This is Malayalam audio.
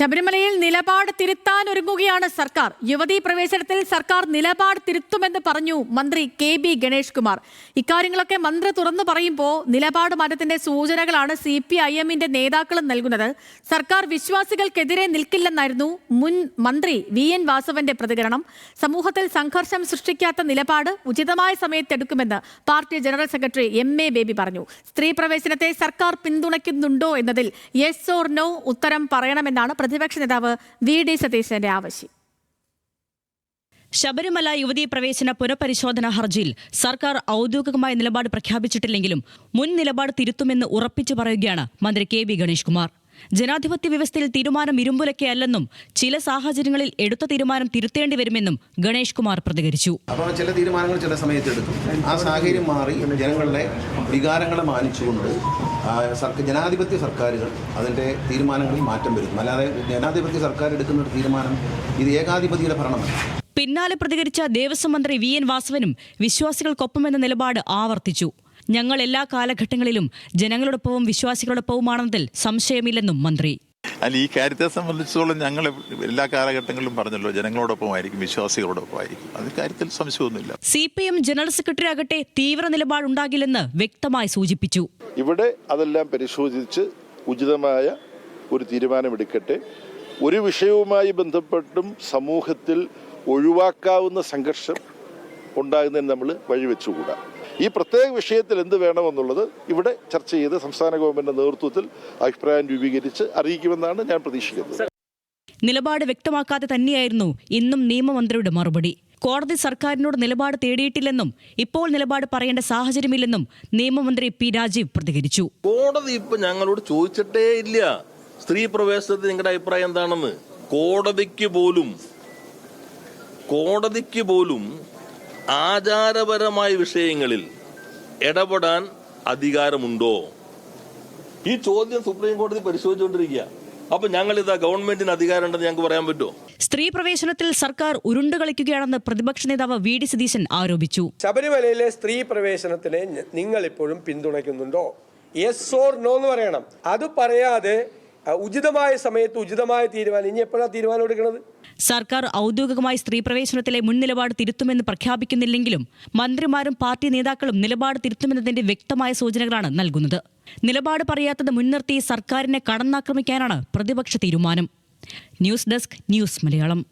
ശബരിമലയിൽ നിലപാട് തിരുത്താൻ ഒരുങ്ങുകയാണ് സർക്കാർ. യുവതീ പ്രവേശനത്തിൽ സർക്കാർ നിലപാട് തിരുത്തുമെന്ന് പറഞ്ഞു മന്ത്രി കെ.ബി. ഗണേഷ് കുമാർ. ഇക്കാര്യങ്ങളൊക്കെ മന്ത്രി തുറന്നു പറയുമ്പോൾ നിലപാട് മാറ്റത്തിന്റെ സൂചനകളാണ് CPIM-ന്റെ നേതാക്കളും നൽകുന്നത്. സർക്കാർ വിശ്വാസികൾക്കെതിരെ നിൽക്കില്ലെന്നായിരുന്നു മുൻ മന്ത്രി VN വാസവന്റെ പ്രതികരണം. സമൂഹത്തിൽ സംഘർഷം സൃഷ്ടിക്കാത്ത നിലപാട് ഉചിതമായ സമയത്തെടുക്കുമെന്ന് party general secretary MA Baby പറഞ്ഞു. സ്ത്രീ പ്രവേശനത്തെ സർക്കാർ പിന്തുണയ്ക്കുന്നുണ്ടോ എന്നതിൽ യെസ് ഓർ നോ ഉത്തരം പറയണമെന്നാണ് പ്രതിപക്ഷ നേതാവ് VD സതീശന്റെ ആവശ്യം. ശബരിമല യുവതീ പ്രവേശന പുനഃപരിശോധന ഹർജിയിൽ സർക്കാർ ഔദ്യോഗികമായ നിലപാട് പ്രഖ്യാപിച്ചിട്ടില്ലെങ്കിലും മുൻ നിലപാട് തിരുത്തുമെന്ന് ഉറപ്പിച്ചു പറയുകയാണ് മന്ത്രി കെ.ബി. ഗണേഷ് കുമാർ. ജനാധിപത്യ വ്യവസ്ഥയിൽ തീരുമാനം ഇരുമ്പുലക്കെയല്ലെന്നും ചില സാഹചര്യങ്ങളിൽ എടുത്ത തീരുമാനം തിരുത്തേണ്ടി വരുമെന്നും ഗണേഷ് കുമാർ പ്രതികരിച്ചു. അപ്പോൾ ചില തീരുമാനങ്ങൾ ചില സമയത്ത് എടുക്കും. ആ സാഹചര്യം മാറി ജനങ്ങളുടെ വികാരങ്ങളെ മാനിച്ചുകൊണ്ട് ജനാധിപത്യ സർക്കാരുകൾ അതിൻ്റെ തീരുമാനങ്ങളിൽ മാറ്റം വരുത്തും. അല്ലാതെ ജനാധിപത്യ സർക്കാർ എടുക്കുന്ന ഒരു തീരുമാനം ഇത് ഏകാധിപതിയുടെ ഭരണമല്ല. പിന്നാലെ പ്രതികരിച്ച ദേവസ്വം മന്ത്രി VN വാസവനും വിശ്വാസികൾക്കൊപ്പമെന്ന നിലപാട് ആവർത്തിച്ചു. ഞങ്ങൾ എല്ലാ കാലഘട്ടങ്ങളിലും ജനങ്ങളോടൊപ്പവും വിശ്വാസികളോടൊപ്പവുമാണെന്നതിൽ സംശയമില്ലെന്നും മന്ത്രി. അല്ല, ഈ കാര്യത്തെ സംബന്ധിച്ചിടത്തോളം ഞങ്ങൾ എല്ലാ കാലഘട്ടങ്ങളിലും പറഞ്ഞല്ലോ, ജനങ്ങളോടൊപ്പമായിരിക്കും, വിശ്വാസികളോടൊപ്പമായിരിക്കും. അത് കാര്യത്തിൽ സംശയമൊന്നുമില്ല. CPM ജനറൽ സെക്രട്ടറി ആകട്ടെ തീവ്ര നിലപാടുണ്ടാകില്ലെന്ന് വ്യക്തമായി സൂചിപ്പിച്ചു. ഇവിടെ അതെല്ലാം പരിശോധിച്ച് ഉചിതമായ ഒരു തീരുമാനമെടുക്കട്ടെ. ഒരു വിഷയവുമായി ബന്ധപ്പെട്ടും സമൂഹത്തിൽ ഒഴിവാക്കാവുന്ന സംഘർഷം ഉണ്ടാകുന്നതിന് നമ്മൾ വഴിവെച്ചുകൂടാ. ഈ പ്രത്യേക വിഷയത്തിൽ എന്ത് വേണമെന്നുള്ളത് ഇവിടെ ചർച്ച ചെയ്ത് സംസ്ഥാന ഗവൺമെന്റിന്റെ നേതൃത്വത്തിൽ അഭിപ്രായം രൂപീകരിച്ച് അറിയിക്കുമെന്നാണ് ഞാൻ പ്രതീക്ഷിക്കുന്നത്. നിലപാട് വ്യക്തമാക്കാതെ തന്നെയായിരുന്നു ഇന്നും നിയമമന്ത്രിയുടെ മറുപടി. കോടതി സർക്കാരിനോട് നിലപാട് തേടിയിട്ടില്ലെന്നും ഇപ്പോൾ നിലപാട് പറയേണ്ട സാഹചര്യമില്ലെന്നും നിയമമന്ത്രി P. രാജീവ് പ്രതികരിച്ചു. കോടതി ഇപ്പൊ ഞങ്ങളോട് ചോദിച്ചിട്ടേ ഇല്ല സ്ത്രീ പ്രവേശനത്തിൽ നിങ്ങളുടെ അഭിപ്രായം എന്താണെന്ന്. കോടതിക്ക് പോലും ആചാരപരമായ വിഷയങ്ങളിൽ ഇടപെടാൻ അധികാരമുണ്ടോ? ഈ ചോദ്യം സുപ്രീം കോടതി പരിശോധിച്ചുകൊണ്ടിരിക്കുക. അപ്പൊ ഞങ്ങളിതാ ഗവൺമെന്റിന് അധികാരം ഉണ്ടെന്ന് ഞങ്ങൾക്ക് പറയാൻ പറ്റുമോ? സ്ത്രീ പ്രവേശനത്തിൽ സർക്കാർ ഉരുണ്ടുകളിക്കുകയാണെന്ന് പ്രതിപക്ഷ നേതാവ് VD സതീശൻ ആരോപിച്ചു. ശബരിമലയിലെ സ്ത്രീ പ്രവേശനത്തിനെ നിങ്ങൾ ഇപ്പോഴും പിന്തുണയ്ക്കുന്നുണ്ടോ? യെസ് ഓർ നോ എന്ന് പറയണം. അത് പറയാതെ ഉചിതമായ സമയത്ത് ഉചിതമായ തീരുമാനം. ഇനി എപ്പോഴാണ് തീരുമാനം എടുക്കുന്നത്? സർക്കാർ ഔദ്യോഗികമായി സ്ത്രീ പ്രവേശനത്തിലെ മുൻ നിലപാട് തിരുത്തുമെന്ന് പ്രഖ്യാപിക്കുന്നില്ലെങ്കിലും മന്ത്രിമാരും പാർട്ടി നേതാക്കളും നിലപാട് തിരുത്തുമെന്നതിന്റെ വ്യക്തമായ സൂചനകളാണ് നൽകുന്നത്. നിലപാട് പറയാത്തത് മുൻനിർത്തി സർക്കാരിനെ കടന്നാക്രമിക്കാനാണ് പ്രതിപക്ഷ തീരുമാനം. News desk, news Malayalam.